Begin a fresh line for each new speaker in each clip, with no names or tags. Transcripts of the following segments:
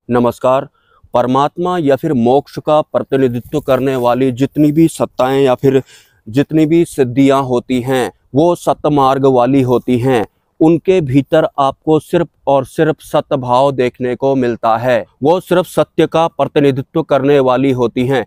नमस्कार। परमात्मा या फिर मोक्ष का प्रतिनिधित्व करने वाली जितनी भी सत्ताएं या फिर जितनी भी सिद्धियां होती हैं वो सतमार्ग वाली होती हैं। उनके भीतर आपको सिर्फ और सिर्फ सतभाव देखने को मिलता है। वो सिर्फ सत्य का प्रतिनिधित्व करने वाली होती हैं।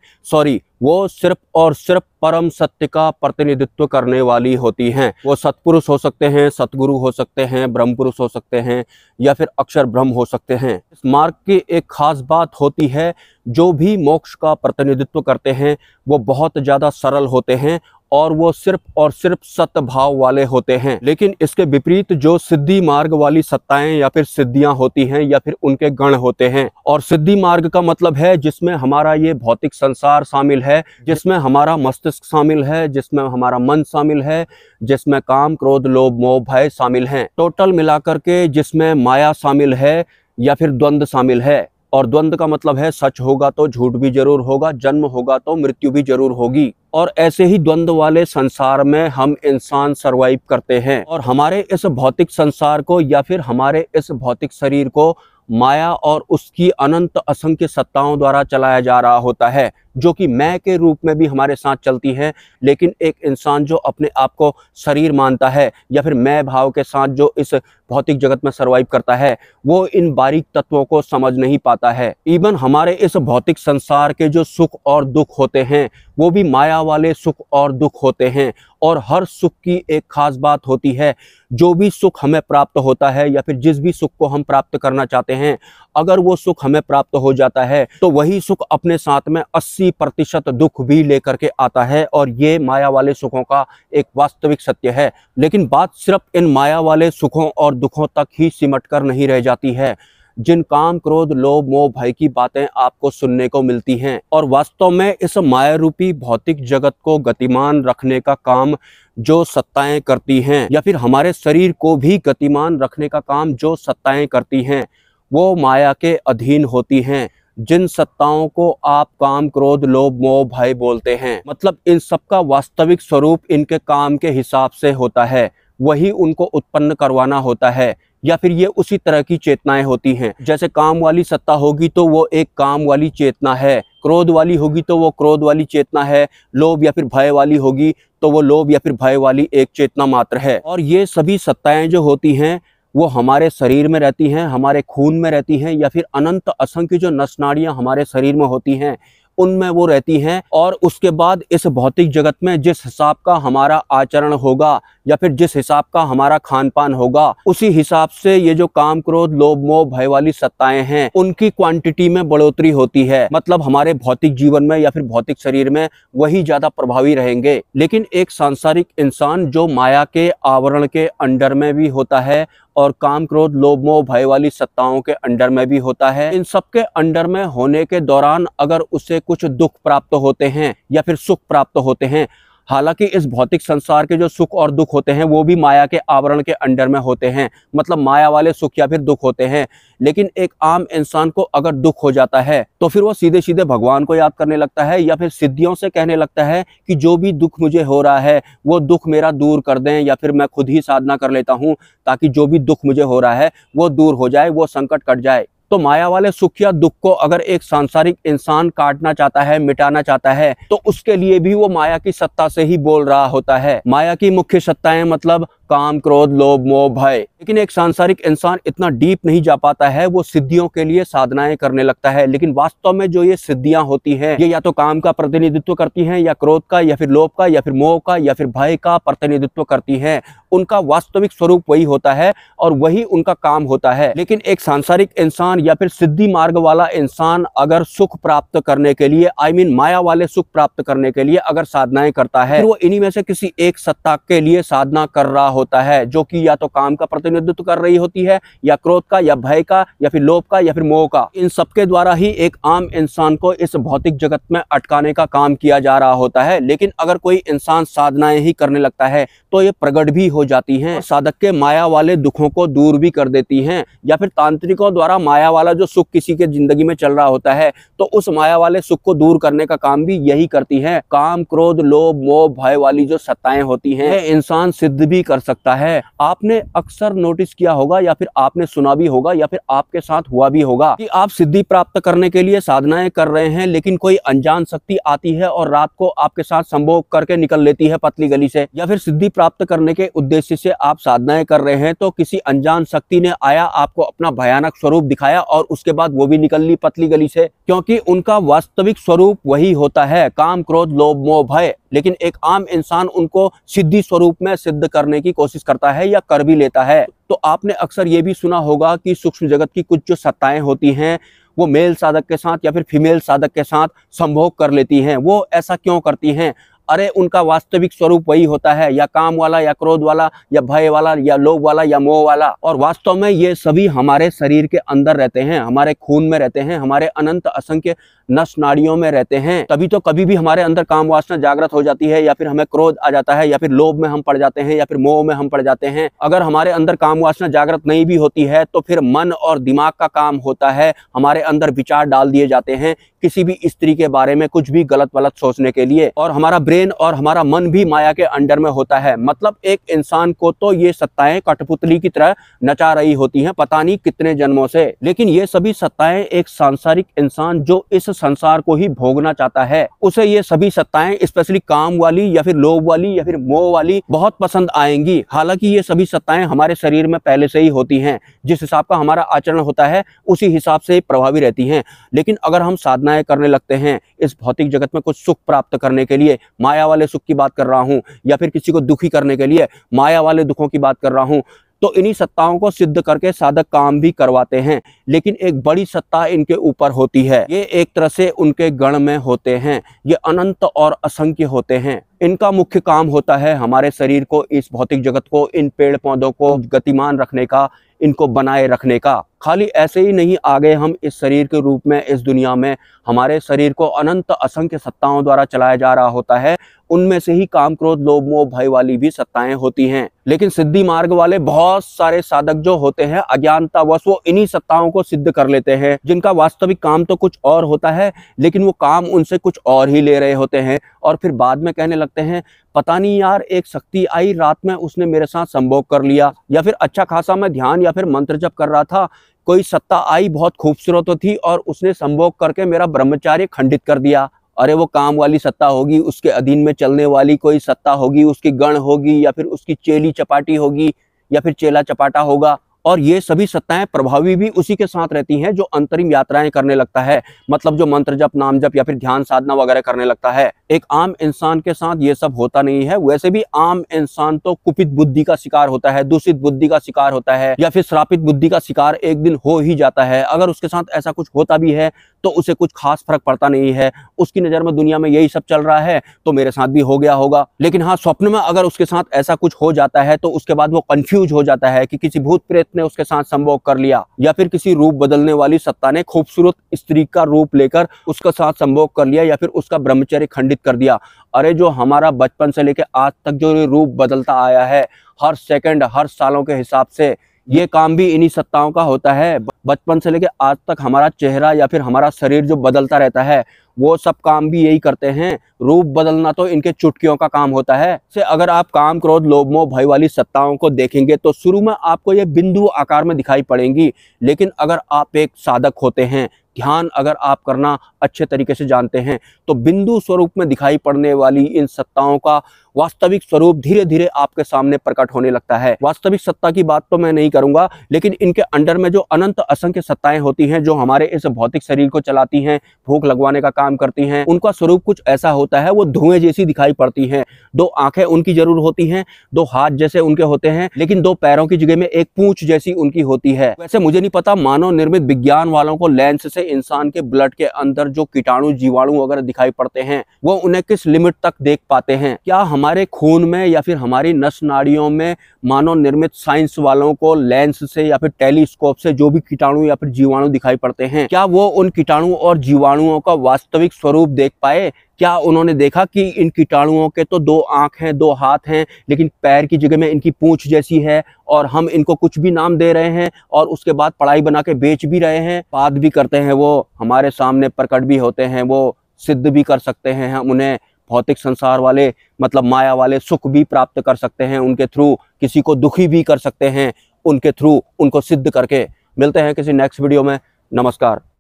वो सिर्फ और सिर्फ परम सत्य का प्रतिनिधित्व करने वाली होती हैं। वो सतपुरुष हो सकते हैं, सतगुरु हो सकते हैं, ब्रह्म पुरुष हो सकते हैं या फिर अक्षर ब्रह्म हो सकते हैं। इस मार्ग की एक खास बात होती है, जो भी मोक्ष का प्रतिनिधित्व करते हैं वो बहुत ज़्यादा सरल होते हैं और वो सिर्फ और सिर्फ सतभाव वाले होते हैं। लेकिन इसके विपरीत जो सिद्धि मार्ग वाली सत्ताएं या फिर सिद्धियां होती हैं या फिर उनके गण होते हैं, और सिद्धि मार्ग का मतलब है जिसमें हमारा ये भौतिक संसार शामिल है, जिसमें हमारा मस्तिष्क शामिल है, जिसमें हमारा मन शामिल है, जिसमें काम क्रोध लोभ मोह भय शामिल हैं, टोटल मिलाकर के जिसमें माया शामिल है या फिर द्वंद्व शामिल है। और द्वंद्व का मतलब है सच होगा तो झूठ भी जरूर होगा, जन्म होगा तो मृत्यु भी जरूर होगी। और ऐसे ही द्वंद्व वाले संसार में हम इंसान सरवाइव करते हैं और हमारे इस भौतिक संसार को या फिर हमारे इस भौतिक शरीर को माया और उसकी अनंत असंख्य सत्ताओं द्वारा चलाया जा रहा होता है, जो कि मैं के रूप में भी हमारे साथ चलती है। लेकिन एक इंसान जो अपने आप को शरीर मानता है या फिर मैं भाव के साथ जो इस भौतिक जगत में सरवाइव करता है, वो इन बारीक तत्वों को समझ नहीं पाता है। इवन हमारे इस भौतिक संसार के जो सुख और दुख होते हैं वो भी माया वाले सुख और दुख होते हैं। और हर सुख की एक खास बात होती है, जो भी सुख हमें प्राप्त होता है या फिर जिस भी सुख को हम प्राप्त करना चाहते हैं, अगर वो सुख हमें प्राप्त हो जाता है तो वही सुख अपने साथ में 80% दुख भी लेकर के आता है। और ये माया वाले सुखों का एक वास्तविक सत्य है। लेकिन बात सिर्फ इन माया वाले सुखों और दुखों तक ही सिमट कर नहीं रह जाती है। जिन काम क्रोध लोभ मोह भय की बातें आपको सुनने को मिलती हैं, और वास्तव में इस माया रूपी भौतिक जगत को गतिमान रखने का काम जो सत्ताएं करती हैं या फिर हमारे शरीर को भी गतिमान रखने का काम जो सत्ताएं करती हैं, वो माया के अधीन होती हैं। जिन सत्ताओं को आप काम क्रोध लोभ मोह भय बोलते हैं, मतलब इन सब का वास्तविक स्वरूप इनके काम के हिसाब से होता है, वही उनको उत्पन्न करवाना होता है। या फिर ये उसी तरह की चेतनाएं होती हैं। जैसे काम वाली सत्ता होगी तो वो एक काम वाली चेतना है, क्रोध वाली होगी तो वो क्रोध वाली चेतना है, लोभ या फिर भय वाली होगी तो वो लोभ या फिर भय वाली एक चेतना मात्र है। और ये सभी सत्ताएं जो होती हैं वो हमारे शरीर में रहती हैं, हमारे खून में रहती हैं या फिर अनंत असंख्य जो नस नाड़ियां हमारे शरीर में होती हैं उनमें वो रहती हैं। और उसके बाद इस भौतिक जगत में जिस हिसाब का हमारा आचरण होगा या फिर जिस हिसाब का हमारा खान पान होगा, उसी हिसाब से ये जो काम क्रोध लोभ मोह भय वाली सत्ताएं हैं उनकी क्वांटिटी में बढ़ोतरी होती है। मतलब हमारे भौतिक जीवन में या फिर भौतिक शरीर में वही ज्यादा प्रभावी रहेंगे। लेकिन एक सांसारिक इंसान जो माया के आवरण के अंडर में भी होता है और काम क्रोध लोभ मोह भय वाली सत्ताओं के अंडर में भी होता है, इन सब के अंडर में होने के दौरान अगर उसे कुछ दुख प्राप्त होते हैं या फिर सुख प्राप्त होते हैं, हालांकि इस भौतिक संसार के जो सुख और दुख होते हैं वो भी माया के आवरण के अंडर में होते हैं, मतलब माया वाले सुख या फिर दुख होते हैं। लेकिन एक आम इंसान को अगर दुख हो जाता है तो फिर वो सीधे सीधे भगवान को याद करने लगता है या फिर सिद्धियों से कहने लगता है कि जो भी दुख मुझे हो रहा है वो दुख मेरा दूर कर दें, या फिर मैं खुद ही साधना कर लेता हूँ ताकि जो भी दुख मुझे हो रहा है वो दूर हो जाए, वो संकट कट जाए। तो माया वाले सुख या दुख को अगर एक सांसारिक इंसान काटना चाहता है, मिटाना चाहता है, तो उसके लिए भी वो माया की सत्ता से ही बोल रहा होता है। माया की मुख्य सत्ताएं मतलब काम क्रोध लोभ मोह भय। लेकिन एक सांसारिक इंसान इतना डीप नहीं जा पाता है, वो सिद्धियों के लिए साधनाएं करने लगता है। लेकिन वास्तव में जो ये सिद्धियां होती हैं ये या तो काम का प्रतिनिधित्व करती हैं, या क्रोध का, या फिर लोभ का, या फिर मोह का, या फिर भय का प्रतिनिधित्व करती हैं। उनका वास्तविक स्वरूप वही होता है और वही उनका काम होता है। लेकिन एक सांसारिक इंसान या फिर सिद्धि मार्ग वाला इंसान अगर सुख प्राप्त करने के लिए माया वाले सुख प्राप्त करने के लिए अगर साधनाएं करता है, वो इन्हीं में से किसी एक सत्ता के लिए साधना कर रहा होता है, जो कि या तो काम का प्रतिनिधित्व कर रही होती है, या क्रोध का, या भय का, या फिर लोभ का, या फिर मोह का। इन सबके द्वारा ही एक आम इंसान को इस भौतिक जगत में अटकाने का काम किया जा रहा होता है। लेकिन अगर कोई इंसान साधनाएं ही करने लगता है तो ये प्रगट भी हो जाती हैं, साधक के माया वाले दुखों को दूर भी कर देती हैं। या फिर तांत्रिकों द्वारा माया वाला जो सुख किसी के जिंदगी में चल रहा होता है तो उस माया वाले सुख को दूर करने का काम भी यही करती है। काम क्रोध लोभ मोह भय वाली जो सत्ताएं होती हैं इंसान सिद्ध भी कर सकता है। आपने अक्सर नोटिस किया होगा या फिर आपने सुना भी होगा या फिर आपके साथ हुआ भी होगा कि आप सिद्धि प्राप्त करने के लिए साधनाएं कर रहे हैं, लेकिन कोई अनजान शक्ति आती है और रात को आपके साथ संभोग करके निकल लेती है पतली गली से। या फिर सिद्धि प्राप्त करने के उद्देश्य से आप साधनाएं कर रहे हैं तो किसी अनजान शक्ति ने आया, आपको अपना भयानक स्वरूप दिखाया और उसके बाद वो भी निकल ली पतली गली से, क्योंकि उनका वास्तविक स्वरूप वही होता है, काम, क्रोध, लोभ, मोह, भय। लेकिन एक आम इंसान उनको सिद्धि स्वरूप में सिद्ध करने की कोशिश करता है या कर भी लेता है। तो आपने अक्सर ये भी सुना होगा कि सूक्ष्म जगत की कुछ जो सत्ताएं होती हैं वो मेल साधक के साथ या फिर फीमेल साधक के साथ संभोग कर लेती हैं। वो ऐसा क्यों करती हैं? अरे उनका वास्तविक स्वरूप वही होता है, या काम वाला, या क्रोध वाला, या भय वाला, या लोभ वाला, या मोह वाला। और वास्तव में ये सभी हमारे शरीर के अंदर रहते हैं, हमारे खून में रहते हैं, हमारे अनंत असंख्य नस नाड़ियों में रहते हैं। तभी तो कभी भी हमारे अंदर काम वासना जागृत हो जाती है, या फिर हमें क्रोध आ जाता है, या फिर लोभ में हम पड़ जाते हैं, या फिर मोह में हम पड़ जाते हैं। अगर हमारे अंदर काम वासना जागृत नहीं भी होती है तो फिर मन और दिमाग का काम होता है, हमारे अंदर विचार डाल दिए जाते हैं किसी भी स्त्री के बारे में कुछ भी गलत वलत सोचने के लिए। और हमारा ब्रेन और हमारा मन भी माया के अंडर में होता है। मतलब एक इंसान को तो ये सत्ताएं कठपुतली की तरह नचा रही होती हैं पता नहीं कितने जन्मों से। लेकिन ये सभी सत्ताएं एक सांसारिक इंसान जो इस संसार को ही भोगना चाहता है, उसे ये सभी सत्ताएं स्पेशली काम वाली या फिर लोभ वाली या फिर मोह वाली बहुत पसंद आएंगी। हालांकि ये सभी सत्ताएं हमारे शरीर में पहले से ही होती हैं, जिस हिसाब का हमारा आचरण होता है उसी हिसाब से प्रभावी रहती हैं। लेकिन अगर हम साधनाएं करने लगते हैं इस भौतिक जगत में कुछ सुख प्राप्त करने के लिए, माया वाले सुख की बात कर रहा हूं, या फिर किसी को दुखी करने के लिए माया वाले दुखों की बात कर रहा हूं, तो इन्हीं सत्ताओं को सिद्ध करके साधक काम भी करवाते हैं। लेकिन एक बड़ी सत्ता इनके ऊपर होती है, ये एक तरह से उनके गण में होते हैं, ये अनंत और असंख्य होते हैं। इनका मुख्य काम होता है हमारे शरीर को, इस भौतिक जगत को, इन पेड़ पौधों को गतिमान रखने का, इनको बनाए रखने का। खाली ऐसे ही नहीं आ गए हम इस शरीर के रूप में इस दुनिया में, हमारे शरीर को अनंत असंख्य सत्ताओं द्वारा चलाया जा रहा होता है। उनमें से ही काम, क्रोध, लोभ, मोह, भय वाली भी सत्ताएं होती हैं। लेकिन सिद्धि मार्ग वाले बहुत सारे साधक जो होते हैं अज्ञानतावश वो इन्हीं सत्ताओं को सिद्ध कर लेते हैं, जिनका वास्तविक काम तो कुछ और होता है, लेकिन वो काम उनसे कुछ और ही ले रहे होते हैं। और फिर बाद में कहने लगते हैं पता नहीं यार, एक शक्ति आई रात में, उसने मेरे साथ संभोग कर लिया, या फिर अच्छा खासा मैं ध्यान या फिर मंत्र जप कर रहा था, कोई सत्ता आई बहुत खूबसूरत थी और उसने संभोग करके मेरा ब्रह्मचार्य खंडित कर दिया। अरे वो काम वाली सत्ता होगी, उसके अधीन में चलने वाली कोई सत्ता होगी, उसकी गण होगी, या फिर उसकी चेली चपाटी होगी, या फिर चेला चपाटा होगा। और ये सभी सत्ताएं प्रभावी भी उसी के साथ रहती हैं जो अंतरिम यात्राएं करने लगता है, मतलब जो मंत्र जप, नाम जप या फिर ध्यान साधना वगैरह करने लगता है। एक आम इंसान के साथ ये सब होता नहीं है। वैसे भी आम इंसान तो कुपित बुद्धि का शिकार होता है, दूषित बुद्धि का शिकार होता है, या फिर श्रापित बुद्धि का शिकार एक दिन हो ही जाता है। अगर उसके साथ ऐसा कुछ होता भी है तो उसे कुछ खास फर्क पड़ता नहीं है, उसकी नज़र में दुनिया में यही सब चल रहा है तो मेरे साथ भी हो गया होगा। लेकिन हाँ, स्वप्न में अगर उसके साथ ऐसा कुछ हो जाता है तो उसके बाद वो कंफ्यूज हो जाता है कि किसी भूत प्रेत ने उसके साथ संभोग कर लिया, या फिर किसी रूप बदलने वाली सत्ता ने खूबसूरत स्त्री का रूप लेकर उसके साथ संभोग कर लिया, या फिर उसका ब्रह्मचर्य खंडित कर दिया। अरे जो हमारा बचपन से लेकर आज तक जो रूप बदलता आया है, हर सेकंड, हर सालों के हिसाब से, ये काम भी इन्हीं सत्ताओं का होता है। बचपन से लेकर आज तक हमारा चेहरा या फिर हमारा शरीर जो बदलता रहता है, वो सब काम भी यही करते हैं। रूप बदलना तो इनके चुटकियों का काम होता है। से अगर आप काम, क्रोध, लोभ, मोह, भय वाली सत्ताओं को देखेंगे तो शुरू में आपको ये बिंदु आकार में दिखाई पड़ेंगी, लेकिन अगर आप एक साधक होते हैं, ध्यान अगर आप करना अच्छे तरीके से जानते हैं, तो बिंदु स्वरूप में दिखाई पड़ने वाली इन सत्ताओं का वास्तविक स्वरूप धीरे धीरे आपके सामने प्रकट होने लगता है। वास्तविक सत्ता की बात तो मैं नहीं करूंगा, लेकिन इनके अंडर में जो अनंत असंख्य सत्ताएं होती हैं जो हमारे इस भौतिक शरीर को चलाती हैं, भूख लगवाने का काम करती हैं, उनका स्वरूप कुछ ऐसा होता है, वो धुएं जैसी दिखाई पड़ती हैं। दो आंखें उनकी जरूर होती हैं, दो हाथ जैसे उनके होते हैं, लेकिन दो पैरों की जगह में एक पूंछ जैसी उनकी होती है। वैसे मुझे नहीं पता, मानव निर्मित विज्ञान वालों को लेंस से इंसान के ब्लड के अंदर जो कीटाणु, जीवाणु वगैरह दिखाई पड़ते हैं वो उन्हें किस लिमिट तक देख पाते हैं। क्या हमारे खून में या फिर हमारी नस नाड़ियों में मानव निर्मित साइंस वालों को लेंस से या फिर टेलीस्कोप से जो भी कीटाणु या फिर जीवाणु दिखाई पड़ते हैं, क्या वो उन कीटाणु और जीवाणुओं का वास्तविक स्वरूप देख पाए? क्या उन्होंने देखा कि इन कीटाणुओं के तो दो आंख हैं, दो हाथ हैं, लेकिन पैर की जगह में इनकी पूंछ जैसी है, और हम इनको कुछ भी नाम दे रहे हैं और उसके बाद पढ़ाई बना के बेच भी रहे हैं, बात भी करते हैं, वो हमारे सामने प्रकट भी होते हैं, वो सिद्ध भी कर सकते हैं हम उन्हें, भौतिक संसार वाले मतलब माया वाले सुख भी प्राप्त कर सकते हैं उनके थ्रू, किसी को दुखी भी कर सकते हैं उनके थ्रू, उनको सिद्ध करके। मिलते हैं किसी नेक्स्ट वीडियो में। नमस्कार।